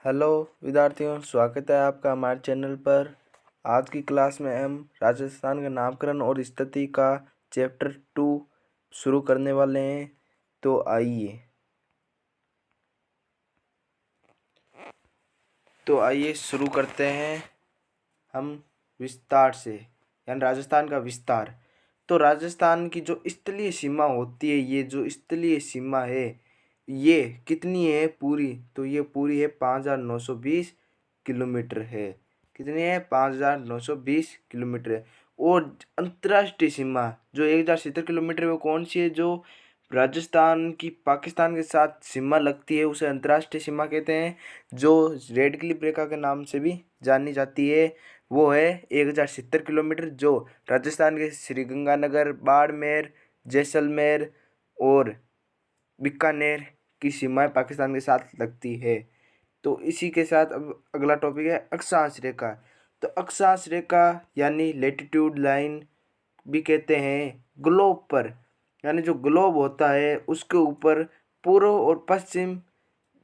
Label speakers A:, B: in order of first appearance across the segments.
A: Hello विद्यार्थियों, स्वागत है आपका हमारे चैनल पर। आज की क्लास में हम राजस्थान का नामकरण और स्थिति का चैप्टर 2 शुरू करने वाले हैं। तो आइए शुरू करते हैं हम विस्तार से, यानी राजस्थान का विस्तार। तो राजस्थान की जो स्थलीय सीमा होती है, ये जो स्थलीय सीमा है ये कितनी है पूरी? तो ये पूरी है 5,920 किलोमीटर है। कितनी है? 5,920 किलोमीटर है। और अंतर्राष्ट्रीय सीमा जो 1,070 किलोमीटर है वो कौन सी है? जो राजस्थान की पाकिस्तान के साथ सीमा लगती है उसे अंतर्राष्ट्रीय सीमा कहते हैं, जो रेड क्लिफ रेखा के नाम से भी जानी जाती है। वो है 1,070 किलोमीटर, जो राजस्थान के श्रीगंगानगर, बाड़मेर, जैसलमेर और बीकानेर की सीमाएं पाकिस्तान के साथ लगती है। तो इसी के साथ अब अगला टॉपिक है अक्षांश रेखा। तो अक्षांश रेखा यानी लैटिट्यूड लाइन भी कहते हैं। ग्लोब पर, यानी जो ग्लोब होता है उसके ऊपर पूर्व और पश्चिम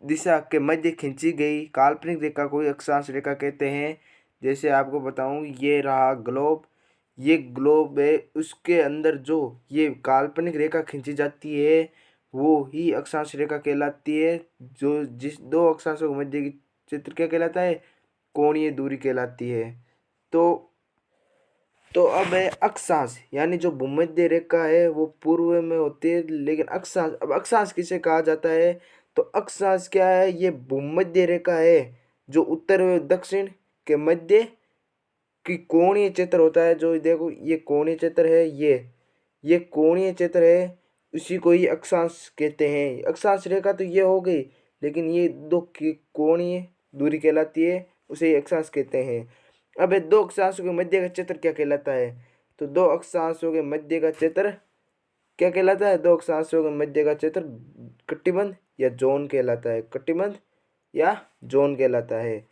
A: दिशा के मध्य खींची गई काल्पनिक रेखा को अक्षांश रेखा कहते हैं। जैसे आपको बताऊं, ये रहा ग्लोब, ये ग्लोब है, उसके अंदर जो ये काल्पनिक रेखा खींची जाती है वो ही अक्षांश रेखा कहलाती है। जो जिस दो अक्षांशों के मध्य की चित्र क्या कहलाता है? कोणीय दूरी कहलाती है। तो अब है अक्षांश, यानी जो भूमध्य रेखा है वो पूर्व में होती है, लेकिन अक्षांश, अब अक्षांश किसे कहा जाता है? तो अक्षांश क्या है? ये भूमध्य रेखा है जो उत्तर व दक्षिण के मध्य की कोणीय क्षेत्र होता है। जो देखो ये कोणीय क्षेत्र है, ये कोणीय क्षेत्र है, उसी को ही अक्षांश कहते हैं। अक्षांश रेखा तो ये हो गई, लेकिन ये दो की कोणीय दूरी कहलाती है, उसे ही अक्षांश कहते हैं। अब ये दो अक्षांशों के मध्य का क्षेत्र क्या कहलाता है? तो दो अक्षांशों के मध्य का क्षेत्र क्या कहलाता है? दो अक्षांशों के मध्य का क्षेत्र कटिबंध या जोन कहलाता है। कटिबंध या जोन कहलाता है।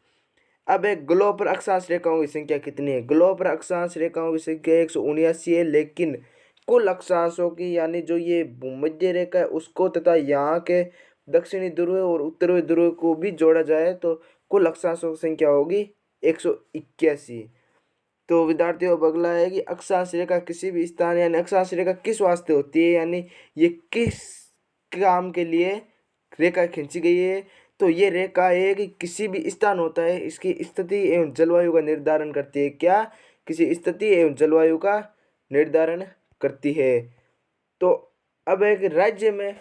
A: अब एक ग्लोब पर अक्षांश रेखाओं की संख्या कितनी है? ग्लोब पर अक्षांश रेखाओं की संख्या 179 है, लेकिन कुल अक्षांशों की, यानी जो ये भूमध्य रेखा है उसको तथा यहाँ के दक्षिणी ध्रुव और उत्तरी ध्रुव को भी जोड़ा जाए तो कुल अक्षांशों की संख्या होगी 181। तो विद्यार्थियों, अब अगला है कि अक्षांश रेखा किसी भी स्थान, यानी अक्षांश रेखा किस वास्ते होती है, यानी ये किस काम के लिए रेखा खींची गई है? तो ये रेखा है कि किसी भी स्थान होता है, इसकी स्थिति एवं जलवायु का निर्धारण करती है। क्या? किसी स्थिति एवं जलवायु का निर्धारण करती है। तो अब एक राज्य में,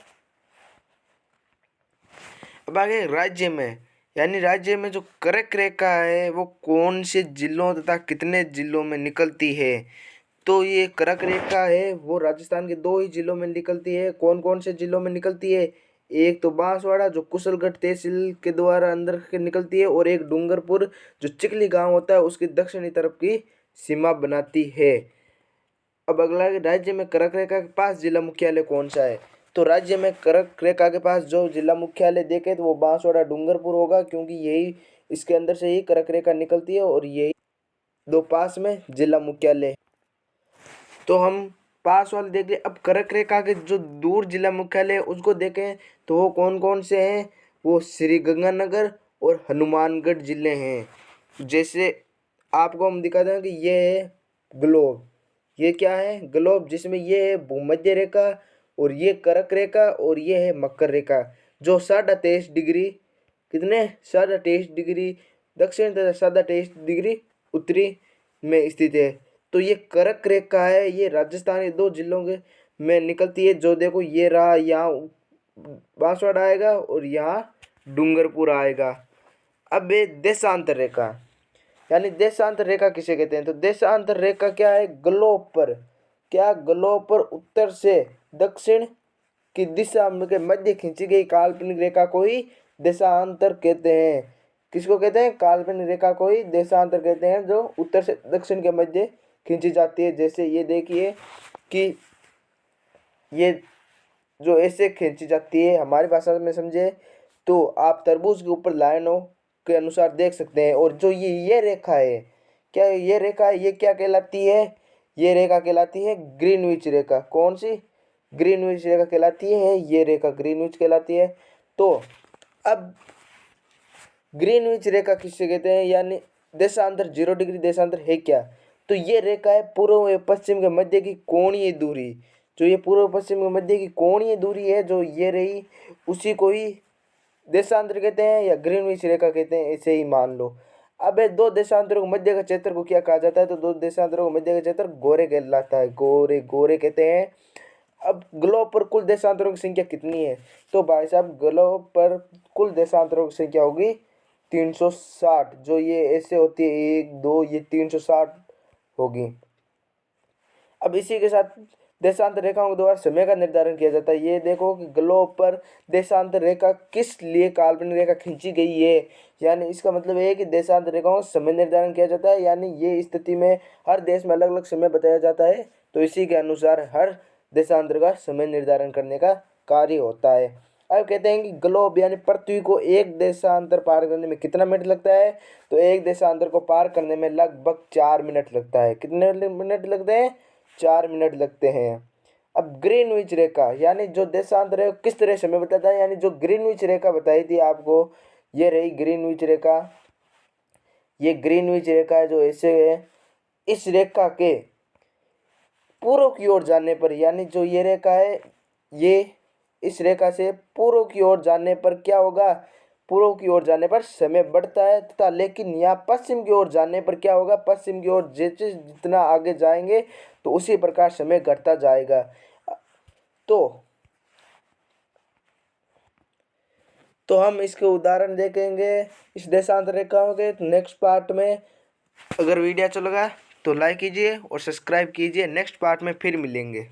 A: अब आगे राज्य में, यानी राज्य में जो कर्क रेखा है वो कौन से जिलों तथा कितने जिलों में निकलती है? तो ये कर्क रेखा है वो राजस्थान के दो ही जिलों में निकलती है। कौन कौन से जिलों में निकलती है? एक तो बांसवाड़ा जो कुशलगढ़ तहसील के द्वारा अंदर के निकलती है, और एक डूंगरपुर जो चिकली गांव होता है उसकी दक्षिणी तरफ की सीमा बनाती है। अब अगला है, राज्य में कर्क रेखा के पास जिला मुख्यालय कौन सा है? तो राज्य में कर्क रेखा के पास जो जिला मुख्यालय देखे तो वो बांसवाड़ा डूंगरपुर होगा, क्योंकि यही इसके अंदर से ही कर्क रेखा निकलती है और यही दो पास में जिला मुख्यालय है। तो हम पास वाले देख ले। अब कर्क रेखा के जो दूर जिला मुख्यालय है उसको देखें तो वो कौन कौन से हैं? वो श्री गंगानगर और हनुमानगढ़ जिले हैं। जैसे आपको हम दिखा दें कि ये है ग्लोब, ये क्या है? ग्लोब, जिसमें ये है भूमध्य रेखा और ये कर्क रेखा और ये है मकर रेखा, जो 23.5 डिग्री, कितने? 23.5 डिग्री दक्षिण तथा 23.5 डिग्री उत्तरी में स्थित है। तो ये कर्क रेखा है, ये राजस्थान के दो जिलों के में निकलती है। जो देखो ये रहा, यहाँ बांसवाड़ा आएगा और यहाँ डूंगरपुर आएगा। अब ये देशांतर रेखा, यानी देशांतर रेखा किसे कहते हैं? तो देशांतर रेखा क्या है? ग्लोब पर, क्या? ग्लोब पर उत्तर से दक्षिण की दिशा के मध्य खींची गई काल्पनिक रेखा को ही देशांतर कहते हैं। किसको कहते हैं? काल्पनिक रेखा को ही देशांतर कहते हैं, जो उत्तर से दक्षिण के मध्य खींची जाती है। जैसे ये देखिए कि ये जो ऐसे खींची जाती है, हमारी भाषा में समझे तो आप तरबूज के ऊपर लाइनों के अनुसार देख सकते हैं। और जो ये रेखा है, क्या ये रेखा है? ये क्या कहलाती है? ये रेखा कहलाती है ग्रीनविच रेखा। कौन सी? ग्रीनविच रेखा कहलाती है, ये रेखा ग्रीनविच कहलाती है। तो अब ग्रीनविच रेखा किससे कहते हैं, यानी देशांतर 0 डिग्री देशांतर है क्या, तो ये रेखा है पूर्व एवं पश्चिम के मध्य की कोणीय दूरी। जो ये पूर्व पश्चिम के मध्य की कोणीय दूरी है जो ये रही, उसी को ही देशांतर कहते हैं या ग्रीनविच रेखा कहते हैं, ऐसे ही मान लो। अब ये दो देशांतरों के मध्य का क्षेत्र को क्या कहा जाता है, तो दो देशांतरों के मध्य का क्षेत्र गोरे कहलाता है, गोरे गोरे कहते हैं। अब ग्लोब पर कुल देशांतरों की संख्या कितनी है, तो भाई साहब ग्लोब पर कुल देशांतरों की संख्या होगी 360। जो ये ऐसे होती है 1 2, ये 360 होगी। अब इसी के साथ देशांतर रेखाओं के द्वारा समय का निर्धारण किया जाता है। ये देखो कि ग्लोब पर देशांतर रेखा किस लिए काल्पनिक रेखा खींची गई है, यानी इसका मतलब ये है कि देशांतर रेखाओं का समय निर्धारण किया जाता है, यानी ये स्थिति में हर देश में अलग अलग समय बताया जाता है, तो इसी के अनुसार हर देशांतर का समय निर्धारण करने का कार्य होता है। अब कहते हैं कि ग्लोब यानी पृथ्वी को एक देशांतर पार करने में कितना मिनट लगता है, तो एक देशांतर को पार करने में लगभग 4 मिनट लगता है। कितने मिनट लगते हैं, 4 मिनट लगते हैं। अब ग्रीनविच रेखा यानी जो देशांतर है किस तरह समय बताता है, यानी जो ग्रीनविच रेखा बताई थी आपको, ये रही ग्रीनविच रेखा। ये ग्रीनविच रेखा है जो ऐसे है, इस रेखा के पूर्व की ओर जाने पर, यानी जो ये रेखा है, ये इस रेखा से पूर्व की ओर जाने पर क्या होगा, पूर्व की ओर जाने पर समय बढ़ता है, तथा लेकिन यहाँ पश्चिम की ओर जाने पर क्या होगा, पश्चिम की ओर जैसे जितना आगे जाएंगे तो उसी प्रकार समय घटता जाएगा। तो हम इसके उदाहरण देखेंगे इस देशांतर रेखाओं के। तो नेक्स्ट पार्ट में, अगर वीडियो अच्छा लगा तो लाइक कीजिए और सब्सक्राइब कीजिए। नेक्स्ट पार्ट में फिर मिलेंगे।